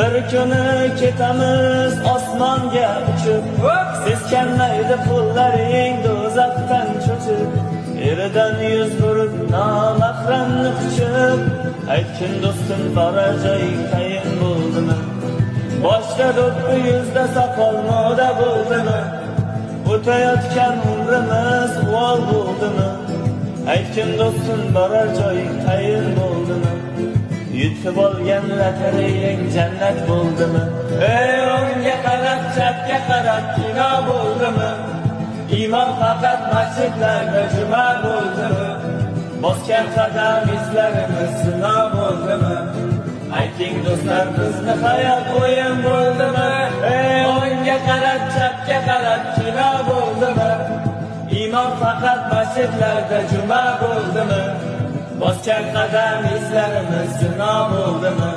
Bir kuni ketamiz osmonga uchib, seskanmaydi qo'llaring do'zaxdan cho'chib, eridan yuz burib nomahramni quchib, aytgin do'stim borar joying tayin bo'ldimi? Boshda do'ppi yuzda soqol moda bo'ldimi? O'tayotgan umrimiz uvol bo'ldimi? Aytgin do'stim borar joying tayin bo'ldimi? Yutib olgan lotereyang jannat bo'ldimi? Ey o'ngga qarab, chapga qarab kino bo'ldimi? Iymon faqat masjidlarda juma bo'ldimi? Bosgan qadam izlarimiz zino bo'ldimi? Ayting do'stlar, bizni hayot o'yin bo'ldimi? Ey o'ngga qarab, chapga qarab kino bo'ldimi? Iymon faqat masjidlarda juma bo'ldimi? Bosgan qadam izlarimiz zino bo'ldimi?